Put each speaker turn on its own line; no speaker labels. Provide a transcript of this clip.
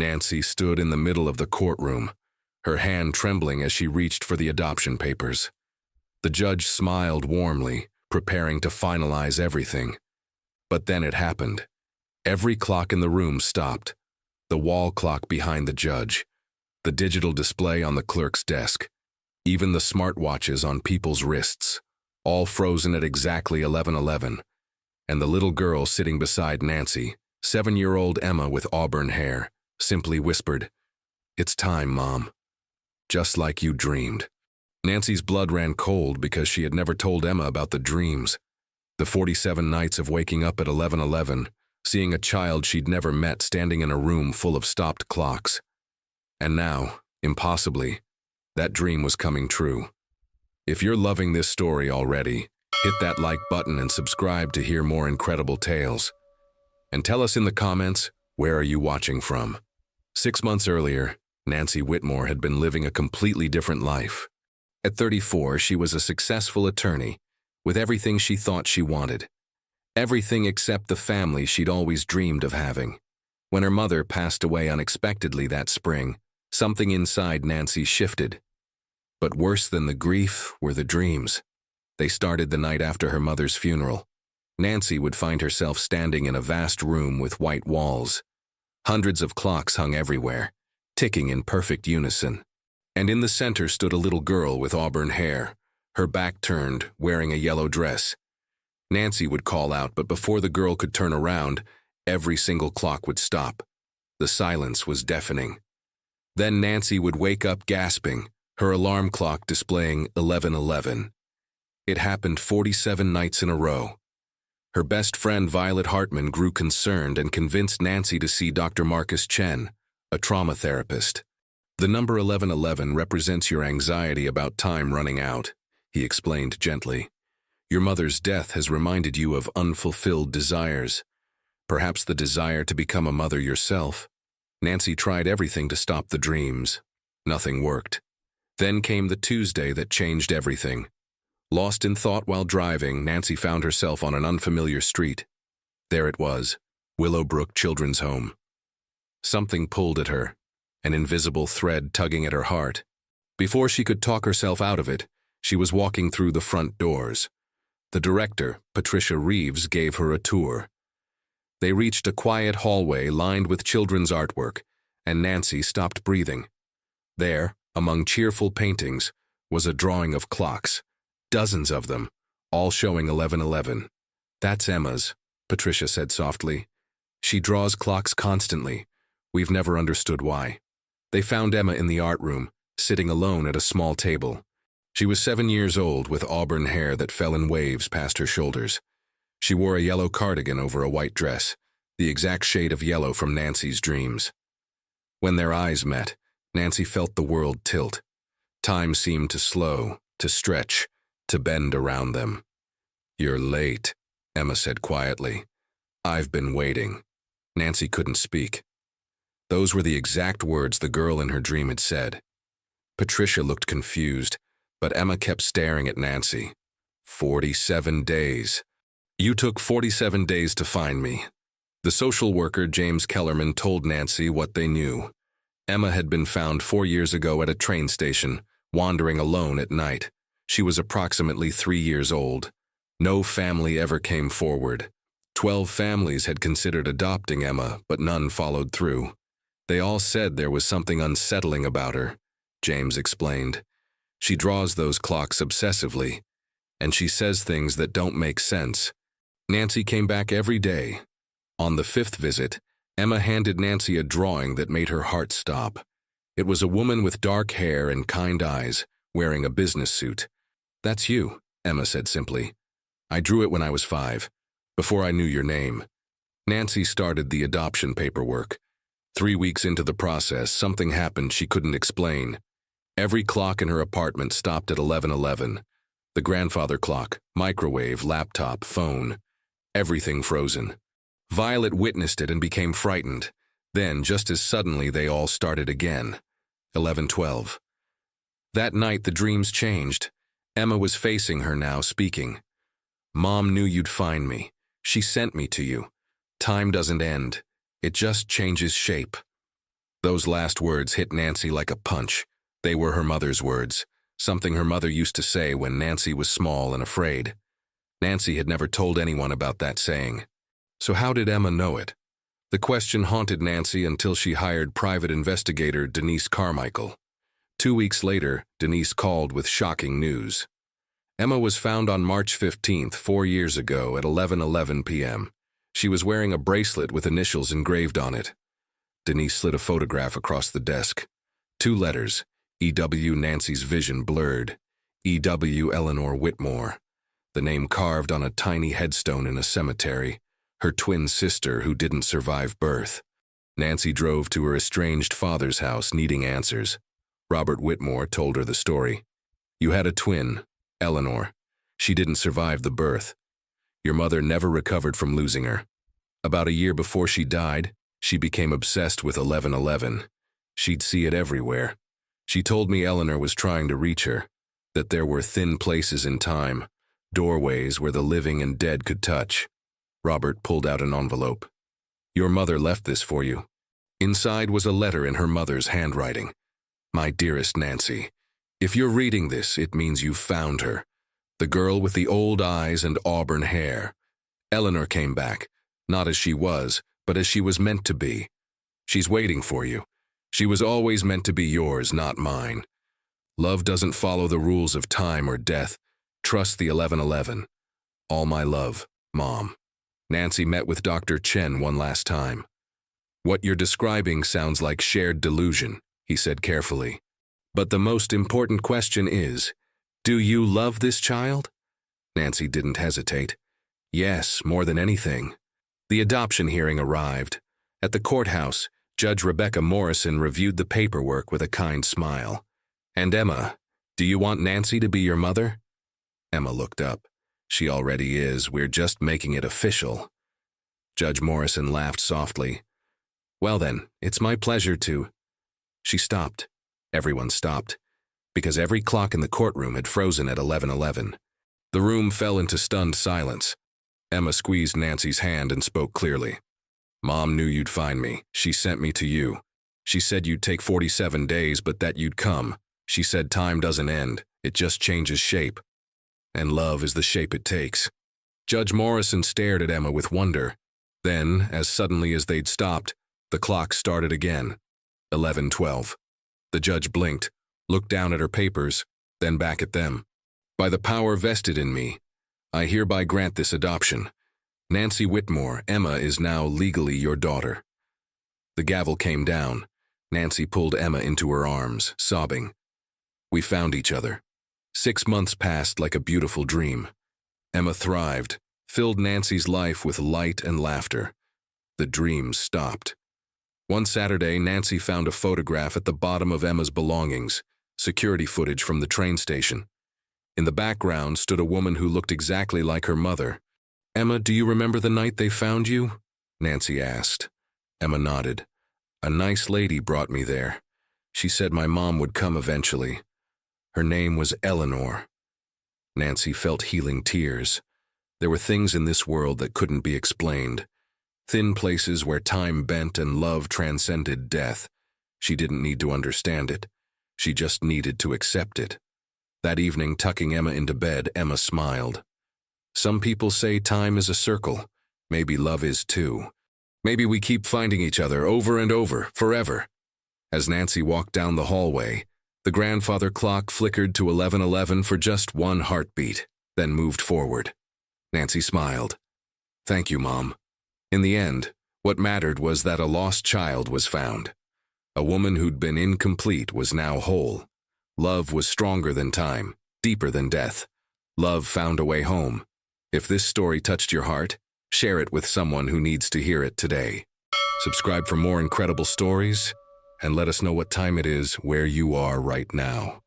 Nancy stood in the middle of the courtroom, her hand trembling as she reached for the adoption papers. The judge smiled warmly, preparing to finalize everything. But then it happened. Every clock in the room stopped. The wall clock behind the judge, the digital display on the clerk's desk, even the smartwatches on people's wrists, all frozen at exactly 11:11. And the little girl sitting beside Nancy, 7-year-old Emma with auburn hair, simply whispered, "It's time, Mom." Just like you dreamed. Nancy's blood ran cold because she had never told Emma about the dreams. The 47 nights of waking up at 11:11, seeing a child she'd never met standing in a room full of stopped clocks. And now, impossibly, that dream was coming true. If you're loving this story already, hit that like button and subscribe to hear more incredible tales. And tell us in the comments, where are you watching from? 6 months earlier, Nancy Whitmore had been living a completely different life. At 34, she was a successful attorney, with everything she thought she wanted. Everything except the family she'd always dreamed of having. When her mother passed away unexpectedly that spring, something inside Nancy shifted. But worse than the grief were the dreams. They started the night after her mother's funeral. Nancy would find herself standing in a vast room with white walls. Hundreds of clocks hung everywhere, ticking in perfect unison. And in the center stood a little girl with auburn hair, her back turned, wearing a yellow dress. Nancy would call out, but before the girl could turn around, every single clock would stop. The silence was deafening. Then Nancy would wake up gasping, her alarm clock displaying 11:11. It happened 47 nights in a row. Her best friend Violet Hartman grew concerned and convinced Nancy to see Dr. Marcus Chen, a trauma therapist. "The number 11:11 represents your anxiety about time running out," he explained gently. "Your mother's death has reminded you of unfulfilled desires. Perhaps the desire to become a mother yourself." Nancy tried everything to stop the dreams. Nothing worked. Then came the Tuesday that changed everything. Lost in thought while driving, Nancy found herself on an unfamiliar street. There it was, Willowbrook Children's Home. Something pulled at her, an invisible thread tugging at her heart. Before she could talk herself out of it, she was walking through the front doors. The director, Patricia Reeves, gave her a tour. They reached a quiet hallway lined with children's artwork, and Nancy stopped breathing. There, among cheerful paintings, was a drawing of clocks, dozens of them, all showing 11:11. "That's Emma's," Patricia said softly. "She draws clocks constantly. We've never understood why." They found Emma in the art room, sitting alone at a small table. She was 7 years old with auburn hair that fell in waves past her shoulders. She wore a yellow cardigan over a white dress, the exact shade of yellow from Nancy's dreams. When their eyes met, Nancy felt the world tilt. Time seemed to slow, to stretch, to bend around them. "You're late," Emma said quietly. "I've been waiting." Nancy couldn't speak. Those were the exact words the girl in her dream had said. Patricia looked confused, but Emma kept staring at Nancy. 47 days. "You took 47 days to find me." The social worker, James Kellerman, told Nancy what they knew. Emma had been found 4 years ago at a train station, wandering alone at night. She was approximately 3 years old. No family ever came forward. 12 families had considered adopting Emma, but none followed through. They all said there was something unsettling about her, James explained. "She draws those clocks obsessively, and she says things that don't make sense." Nancy came back every day. On the 5th visit, Emma handed Nancy a drawing that made her heart stop. It was a woman with dark hair and kind eyes, wearing a business suit. "That's you," Emma said simply. "I drew it when I was 5, before I knew your name." Nancy started the adoption paperwork. 3 weeks into the process, something happened she couldn't explain. Every clock in her apartment stopped at 11:11. The grandfather clock, microwave, laptop, phone, everything frozen. Violet witnessed it and became frightened. Then, just as suddenly, they all started again. 11:12. That night, the dreams changed. Emma was facing her now, speaking. "Mom knew you'd find me. She sent me to you. Time doesn't end. It just changes shape." Those last words hit Nancy like a punch. They were her mother's words, something her mother used to say when Nancy was small and afraid. Nancy had never told anyone about that saying. So how did Emma know it? The question haunted Nancy until she hired private investigator Denise Carmichael. 2 weeks later, Denise called with shocking news. Emma was found on March 15th, 4 years ago at 11:11 p.m. She was wearing a bracelet with initials engraved on it. Denise slid a photograph across the desk. 2 letters, E.W. Nancy's vision blurred, E.W. Eleanor Whitmore. The name carved on a tiny headstone in a cemetery, her twin sister who didn't survive birth. Nancy drove to her estranged father's house needing answers. Robert Whitmore told her the story. You had a twin, Eleanor. She didn't survive the birth. Your mother never recovered from losing her. About a year before she died, she became obsessed with 11:11. She'd see it everywhere. She told me Eleanor was trying to reach her, that there were thin places in time, doorways where the living and dead could touch. Robert pulled out an envelope. Your mother left this for you. Inside was a letter in her mother's handwriting. My dearest Nancy, if you're reading this, it means you've found her. The girl with the old eyes and auburn hair. Eleanor came back, not as she was, but as she was meant to be. She's waiting for you. She was always meant to be yours, not mine. Love doesn't follow the rules of time or death. Trust the 11:11. All my love, Mom. Nancy met with Dr. Chen one last time. What you're describing sounds like shared delusion, he said carefully. But the most important question is, do you love this child? Nancy didn't hesitate. Yes, more than anything. The adoption hearing arrived. At the courthouse, Judge Rebecca Morrison reviewed the paperwork with a kind smile. And Emma, do you want Nancy to be your mother? Emma looked up. She already is. We're just making it official. Judge Morrison laughed softly. Well then, it's my pleasure to... She stopped. Everyone stopped, because every clock in the courtroom had frozen at 11:11. The room fell into stunned silence. Emma squeezed Nancy's hand and spoke clearly. Mom knew you'd find me. She sent me to you. She said you'd take 47 days, but that you'd come. She said time doesn't end, it just changes shape. And love is the shape it takes. Judge Morrison stared at Emma with wonder. Then, as suddenly as they'd stopped, the clock started again. 11:12. The judge blinked, looked down at her papers, then back at them. By the power vested in me, I hereby grant this adoption. Nancy Whitmore, Emma is now legally your daughter. The gavel came down. Nancy pulled Emma into her arms, sobbing. We found each other. 6 months passed like a beautiful dream. Emma thrived, filled Nancy's life with light and laughter. The dream stopped. One Saturday, Nancy found a photograph at the bottom of Emma's belongings, security footage from the train station. In the background stood a woman who looked exactly like her mother. Emma, do you remember the night they found you? Nancy asked. Emma nodded. A nice lady brought me there. She said my mom would come eventually. Her name was Eleanor. Nancy felt healing tears. There were things in this world that couldn't be explained. Thin places where time bent and love transcended death. She didn't need to understand it. She just needed to accept it. That evening, tucking Emma into bed, Emma smiled. Some people say time is a circle. Maybe love is too. Maybe we keep finding each other over and over, forever. As Nancy walked down the hallway, the grandfather clock flickered to 11:11 for just one heartbeat, then moved forward. Nancy smiled. Thank you, Mom. In the end, what mattered was that a lost child was found. A woman who'd been incomplete was now whole. Love was stronger than time, deeper than death. Love found a way home. If this story touched your heart, share it with someone who needs to hear it today. Subscribe for more incredible stories, and let us know what time it is where you are right now.